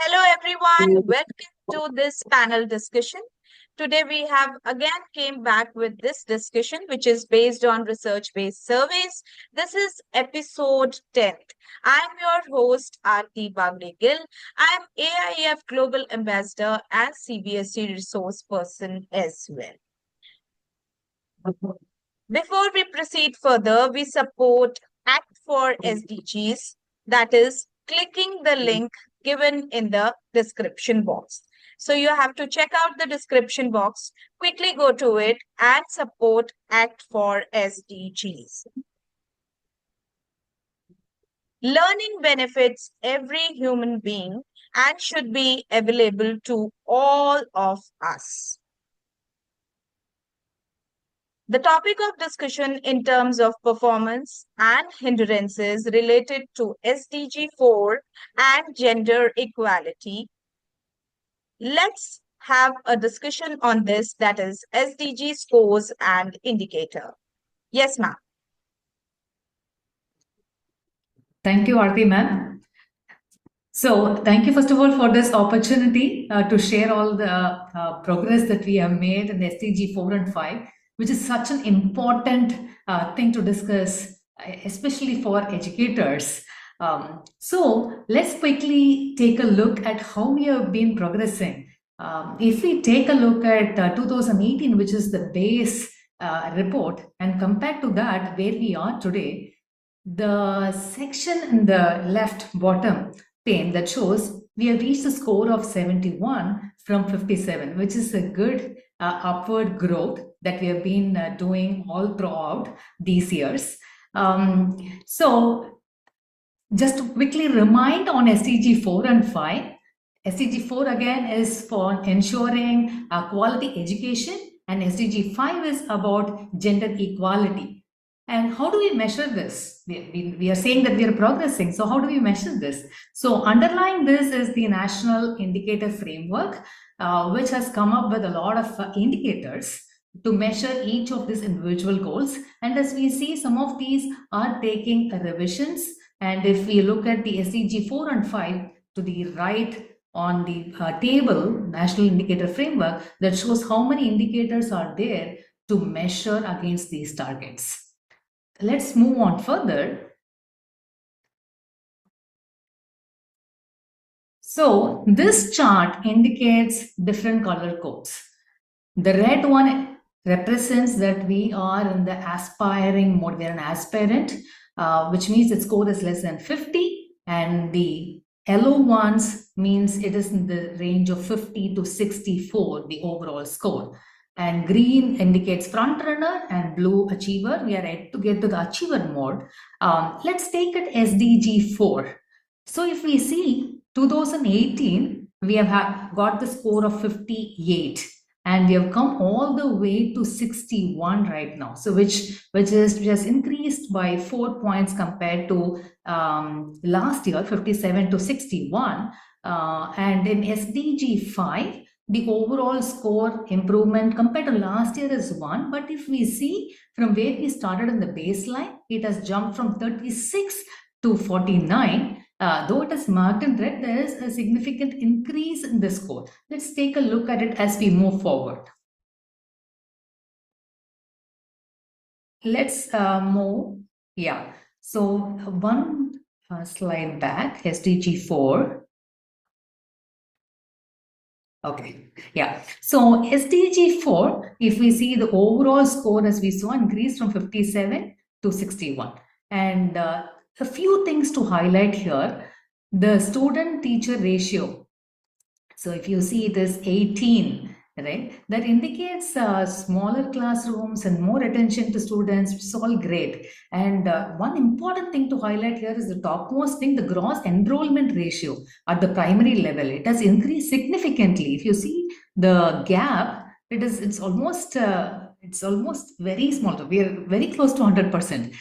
Hello everyone, welcome to this panel discussion. Today we have again came back with this discussion which is based on research-based surveys. This is episode 10. I'm your host Aarti Bagde Gill. I'm AIF Global Ambassador and CBSE resource person as well. Before we proceed further, we support Act for SDGs, that is clicking the link given in the description box. So you have to check out the description box, quickly go to it and support Act for SDGs. Learning benefits every human being and should be available to all of us. The topic of discussion in terms of performance and hindrances related to SDG4 and gender equality. Let's have a discussion on this, that is SDG scores and indicator. Yes, ma'am. Thank you, Aarti ma'am. So thank you first of all for this opportunity to share all the progress that we have made in SDG 4 and 5, which is such an important thing to discuss, especially for educators. So let's quickly take a look at how we have been progressing. If we take a look at 2018, which is the base report, and compared to that, where we are today, the section in the left bottom pane that shows we have reached a score of 71 from 57, which is a good upward growth that we have been doing all throughout these years. So just to quickly remind on SDG 4 and 5, SDG 4 again is for ensuring quality education, and SDG 5 is about gender equality. And how do we measure this? We are saying that we are progressing. So how do we measure this? So underlying this is the National Indicator Framework, which has come up with a lot of indicators to measure each of these individual goals. And as we see, some of these are taking revisions. And if we look at the SDG 4 and 5 to the right on the table, National Indicator Framework, that shows how many indicators are there to measure against these targets. Let's move on further. So this chart indicates different color codes. The red one represents that we are in the aspiring mode. We are an aspirant, which means the score is less than 50, and the yellow ones means it is in the range of 50 to 64, the overall score. And green indicates front runner and blue achiever. We are ready to get to the achiever mode. Let's take it SDG 4. So if we see 2018, we have got the score of 58, and we have come all the way to 61 right now. So which has increased by 4 points compared to last year, 57 to 61. And in SDG 5, the overall score improvement compared to last year is 1. But if we see from where we started in the baseline, it has jumped from 36 to 49. Though it is marked in red, there is a significant increase in the score. Let's take a look at it as we move forward. Let's move. Yeah. So one slide back, SDG 4. Okay, yeah. So SDG 4, if we see the overall score as we saw, increased from 57 to 61. And a few things to highlight here. The student-teacher ratio. So if you see it is 18, right? That indicates smaller classrooms and more attention to students, which is all great. And one important thing to highlight here is the topmost thing, the gross enrollment ratio at the primary level. It has increased significantly. If you see the gap, it's almost very small. We are very close to 100%,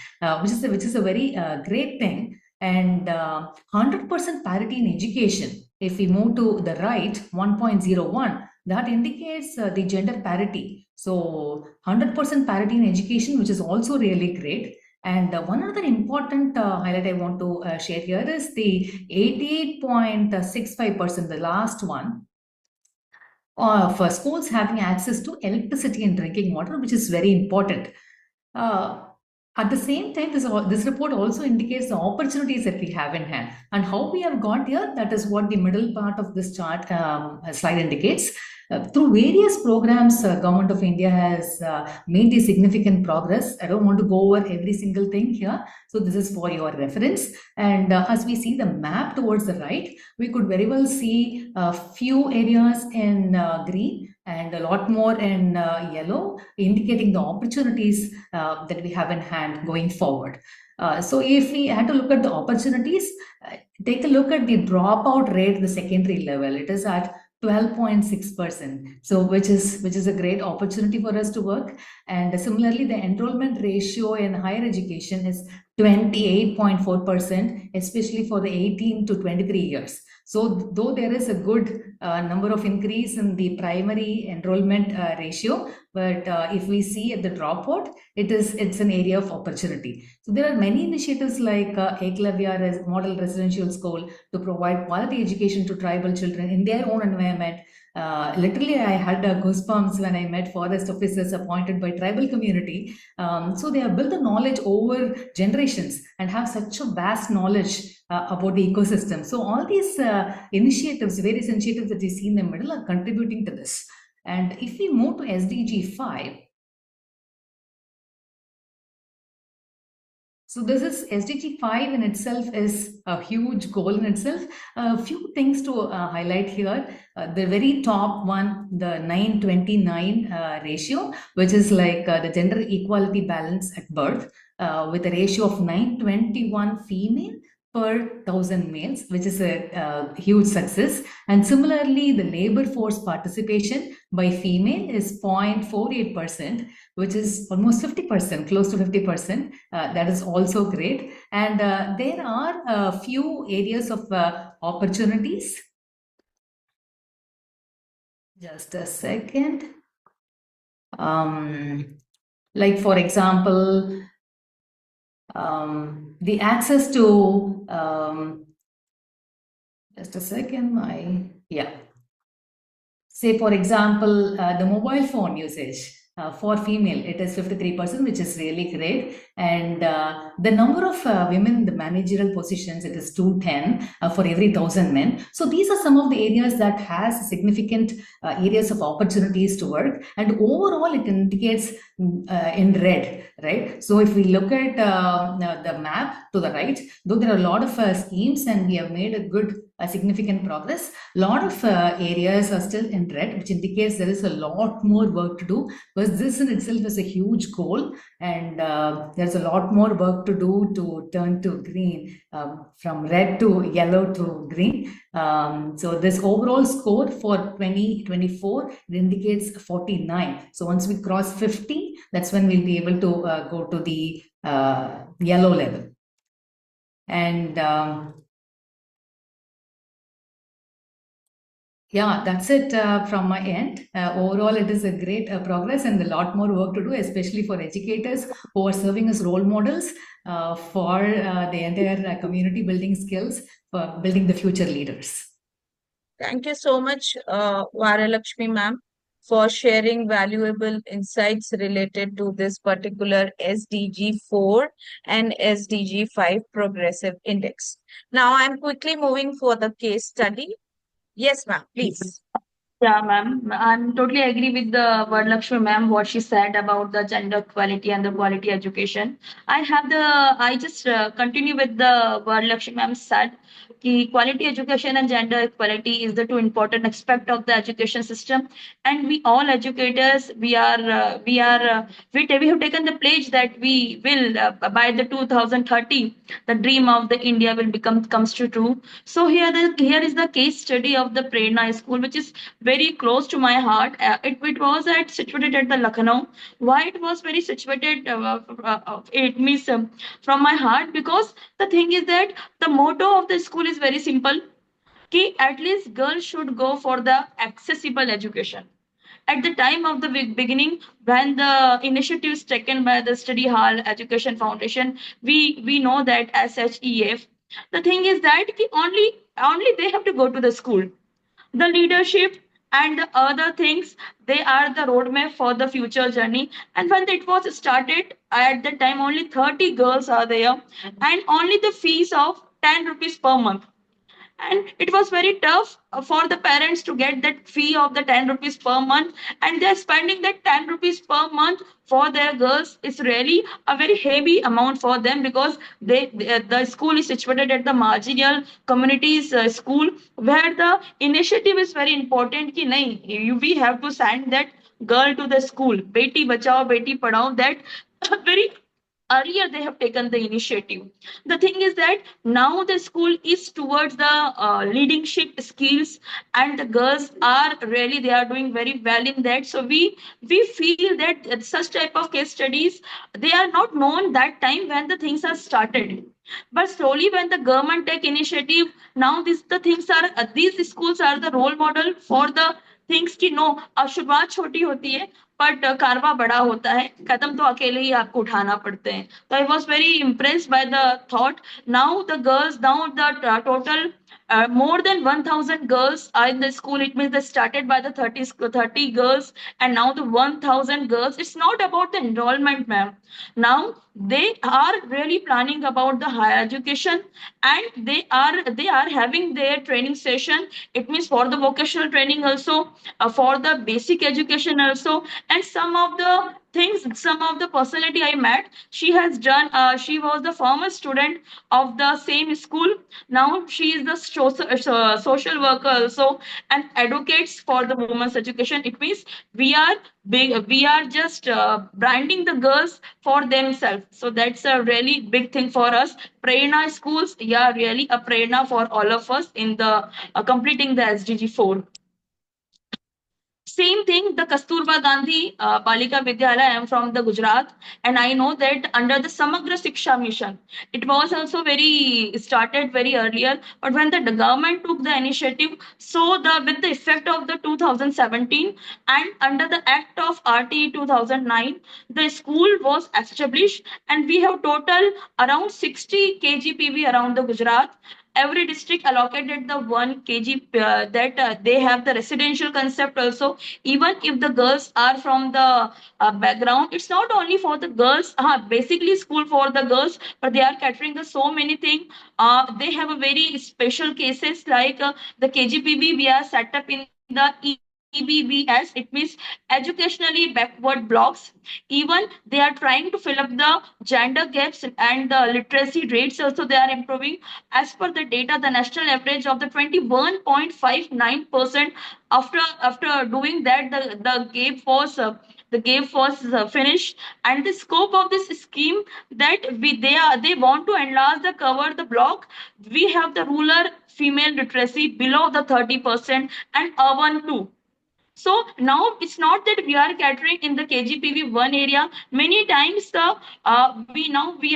which is a very great thing. And 100% parity in education. If we move to the right, 1.01, that indicates the gender parity. So 100% parity in education, which is also really great. And one other important highlight I want to share here is the 88.65%, the last one, of schools having access to electricity and drinking water, which is very important. Uh, at the same time, this report also indicates the opportunities that we have in hand and how we have got here. That is what the middle part of this chart slide indicates. Through various programs, Government of India has made a significant progress. I don't want to go over every single thing here, so this is for your reference. And as we see the map towards the right, we could very well see a few areas in green and a lot more in yellow, indicating the opportunities that we have in hand going forward. So if we had to look at the opportunities, take a look at the dropout rate at the secondary level. It is at 12.6%, so which is a great opportunity for us to work. And similarly, the enrollment ratio in higher education is 28.4%, especially for the 18 to 23 years. So though there is a good number of increase in the primary enrollment ratio, but if we see at the dropout, it's an area of opportunity. So there are many initiatives like Eklavya Model Residential School to provide quality education to tribal children in their own environment. Literally, I had goosebumps when I met forest officers appointed by tribal community. So they have built the knowledge over generations and have such a vast knowledge about the ecosystem. So all these initiatives, various initiatives that you see in the middle, are contributing to this. And if we move to SDG5, so this is SDG5 in itself is a huge goal in itself. A few things to highlight here. The very top one, the 929 ratio, which is like the gender equality balance at birth, with a ratio of 921 female per 1,000 males, which is a huge success. And similarly, the labor force participation by female is 0.48%, which is almost 50%, close to 50%. That is also great. And there are a few areas of opportunities. Just a second. Like, for example, the access to, just a second, say, for example, the mobile phone usage. For female, it is 53%, which is really great. And the number of women in the managerial positions, it is 210 for every 1,000 men. So these are some of the areas that has significant areas of opportunities to work. And overall, it indicates in red, right? So if we look at the map to the right, though there are a lot of schemes and we have made a significant progress, a lot of areas are still in red, which indicates there is a lot more work to do, because this in itself is a huge goal, and there's a lot more work to do to turn to green, from red to yellow to green. So this overall score for 2024, it indicates 49. So once we cross 50, that's when we'll be able to go to the yellow level. And yeah, that's it from my end. Overall, it is a great progress and a lot more work to do, especially for educators who are serving as role models for the entire community, building skills for building the future leaders. Thank you so much, Varalakshmi ma'am, for sharing valuable insights related to this particular SDG4 and SDG5 progressive index. Now I'm quickly moving for the case study. Yes, ma'am, please. Yeah, ma'am. I'm totally agree with the word Lakshmi ma'am, what she said about the gender equality and the quality education. I just continue with the word Lakshmi ma'am said. Quality education and gender equality is the two important aspect of the education system, and we all educators we have taken the pledge that we will by the 2030 the dream of the India will become comes true. So here is the case study of the Prerna School, which is very close to my heart. It was situated at the Lucknow. Why it was very situated? It means from my heart, because the thing is that the motto of the school is very simple. Ki at least girls should go for the accessible education. At the time of the beginning, when the initiative is taken by the Study Hall Education Foundation, we know that SHEF. The thing is that only they have to go to the school. The leadership and the other things, they are the roadmap for the future journey. And when it was started at the time, only 30 girls are there, and only the fees of 10 rupees per month. And it was very tough for the parents to get that fee of the 10 rupees per month, and they're spending that 10 rupees per month for their girls. Is really a very heavy amount for them, because the school is situated at the marginal communities school, where the initiative is very important ki nahi, we have to send that girl to the school. Beti bachao beti padhao, that very earlier they have taken the initiative. The thing is that now the school is towards the leadership skills, and the girls are really, they are doing very well in that. So we feel that such type of case studies, they are not known that time when the things are started. But slowly when the government take initiative, now the things are, these schools are the role model for the things की no, शुरुआत छोटी होती है, but कारवा बड़ा होता है, कदम तो अकेले ही आपको उठाना पड़ते हैं. तो I was very impressed by the thought. Now the girls, now the total more than 1000 girls are in the school. It means they started by the 30 girls, and now the 1000 girls. It's not about the enrollment, ma'am. Now they are really planning about the higher education, and they are having their training session. It means for the vocational training also, for the basic education also. And some of the things, some of the personality I met, she has done, she was the former student of the same school. Now she is the social worker also, and advocates for the women's education. It means we are just branding the girls for themselves. So that's a really big thing for us. Prerna schools, yeah, really a prerna for all of us in the completing the SDG4. Same thing, the Kasturba Gandhi Balika Vidyalaya. I am from the Gujarat, and I know that under the Samagra Shiksha Mission, it was also very started very earlier. But when the government took the initiative, so the with the effect of the 2017, and under the Act of RT 2009, the school was established, and we have total around 60 KGPV around the Gujarat. Every district allocated the 1 kg, that they have the residential concept also. Even if the girls are from the background, it's not only for the girls, basically school for the girls, but they are catering the so many things. They have a very special cases like the KGPB we are set up in the EBBS. It means educationally backward blocks. Even they are trying to fill up the gender gaps, and the literacy rates also they are improving. As per the data, the national average of the 21.59%. After doing that, the gap was finished. And the scope of this scheme, that they want to enlarge the cover the block. We have the rural female literacy below the 30%, and urban too. So now it's not that we are catering in the KGPV one area. Many times we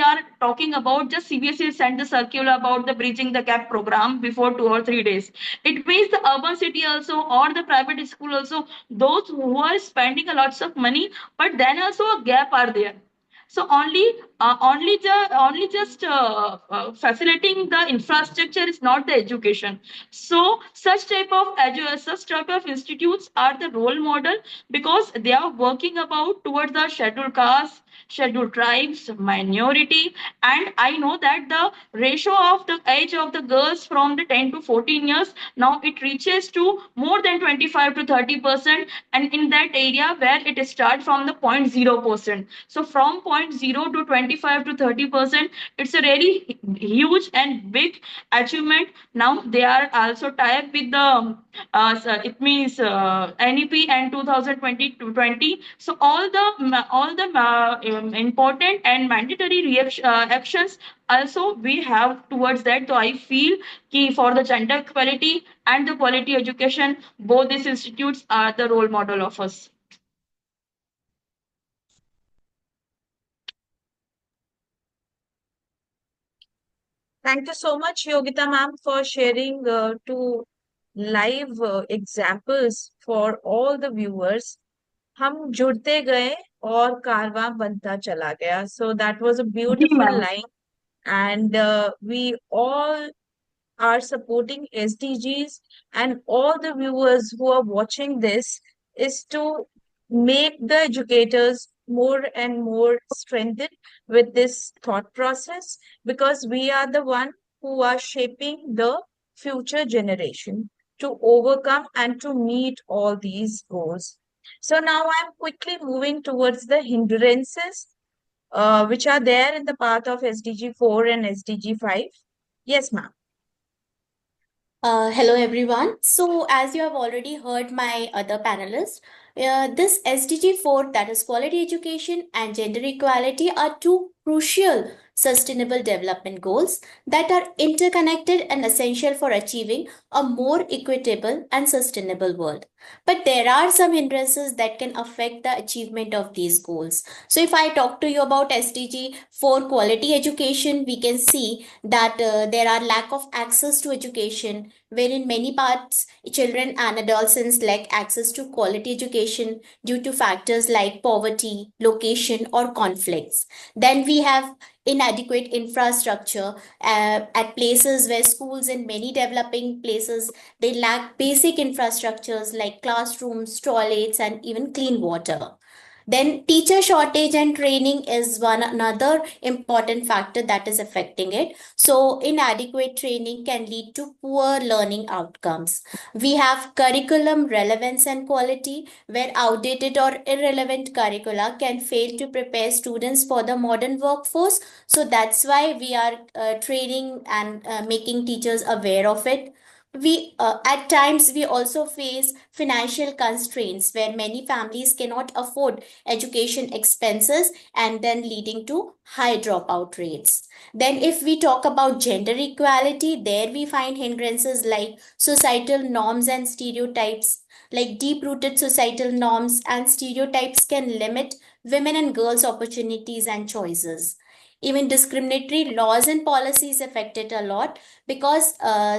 are talking about, just CBSE sent the circular about the bridging the gap program before 2 or 3 days. It means the urban city also, or the private school also, those who are spending a lots of money, but then also a gap are there. So only just facilitating the infrastructure is not the education. So such type of institutes are the role model, because they are working about towards the scheduled castes, scheduled tribes, minority. And I know that the ratio of the age of the girls from the 10 to 14 years, now it reaches to more than 25 to 30%. And in that area where it starts from the 0.0%. So from 0.0 to 25 to 30%, it's a really huge and big achievement. Now they are also tied with the it means NEP and 2020 to 20. So all the important and mandatory actions also we have towards that. So I feel key for the gender equality and the quality education, both these institutes are the role model of us. Thank you so much, Yogita ma'am, for sharing to live examples for all the viewers. हम जुड़ते गए और कारवां बनता चला गया. So that was a जी beautiful ma'am. line, and we all are supporting SDGs, and all the viewers who are watching this is to make the educators more and more strengthened with this thought process, because we are the one who are shaping the future generation to overcome and to meet all these goals. So now I'm quickly moving towards the hindrances which are there in the path of SDG4 and SDG5. Yes, ma'am. Hello everyone. So as you have already heard my other panelists, this SDG4, that is quality education and gender equality, are two crucial sustainable development goals that are interconnected and essential for achieving a more equitable and sustainable world. But there are some hindrances that can affect the achievement of these goals. So if I talk to you about SDG4 quality education, we can see that there are lack of access to education, where in many parts children and adolescents lack access to quality education due to factors like poverty, location, or conflicts. Then we have inadequate infrastructure at places where schools in many developing places, they lack basic infrastructures like classrooms, toilets, and even clean water. Then teacher shortage and training is one another important factor that is affecting it. So inadequate training can lead to poor learning outcomes. We have curriculum relevance and quality, where outdated or irrelevant curricula can fail to prepare students for the modern workforce. So that's why we are training and making teachers aware of it. We at times we also face financial constraints, where many families cannot afford education expenses, and then leading to high dropout rates. Then, if we talk about gender equality, there we find hindrances like societal norms and stereotypes. Like deep rooted societal norms and stereotypes can limit women and girls' opportunities and choices. Even discriminatory laws and policies affect it a lot, because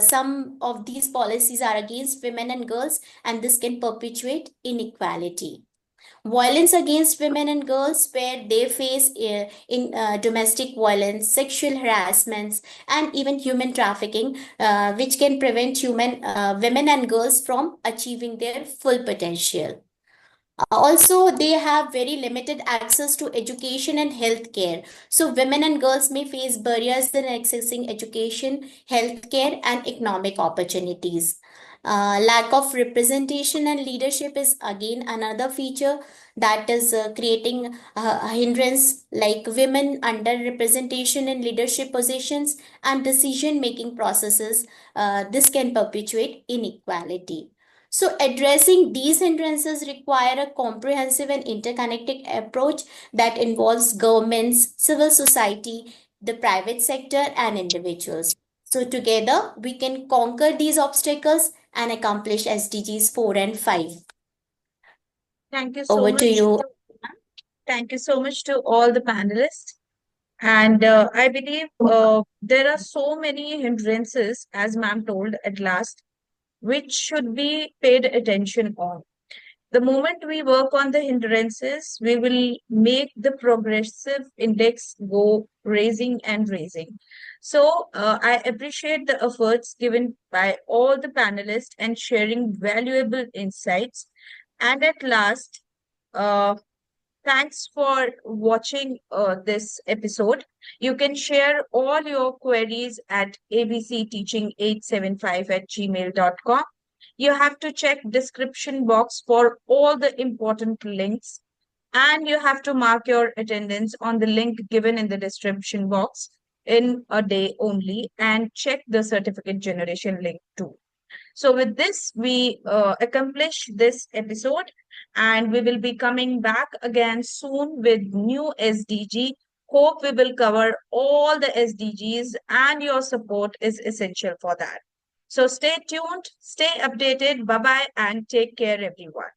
some of these policies are against women and girls, and this can perpetuate inequality. Violence against women and girls, where they face in domestic violence, sexual harassments, and even human trafficking, which can prevent human women and girls from achieving their full potential. Also, they have very limited access to education and healthcare. So, women and girls may face barriers in accessing education, healthcare, and economic opportunities. Lack of representation and leadership is again another feature that is creating a hindrance, like women underrepresentation in leadership positions and decision making processes. This can perpetuate inequality. So, addressing these hindrances require a comprehensive and interconnected approach that involves governments, civil society, the private sector, and individuals. So, together we can conquer these obstacles and accomplish SDGs 4 and 5. Thank you so Over to much. you. Thank you so much to all the panelists. And I believe there are so many hindrances, as ma'am told at last, which should be paid attention on. The moment we work on the hindrances, we will make the progressive index go raising and raising. So I appreciate the efforts given by all the panelists and sharing valuable insights. And at last, uh, thanks for watching this episode. You can share all your queries at abcteaching875@gmail.com. You have to check description box for all the important links, and you have to mark your attendance on the link given in the description box in a day only, and check the certificate generation link too. So with this, we accomplish this episode, and we will be coming back again soon with new SDG. Hope we will cover all the SDGs, and your support is essential for that. So stay tuned, stay updated. Bye bye, and take care, everyone.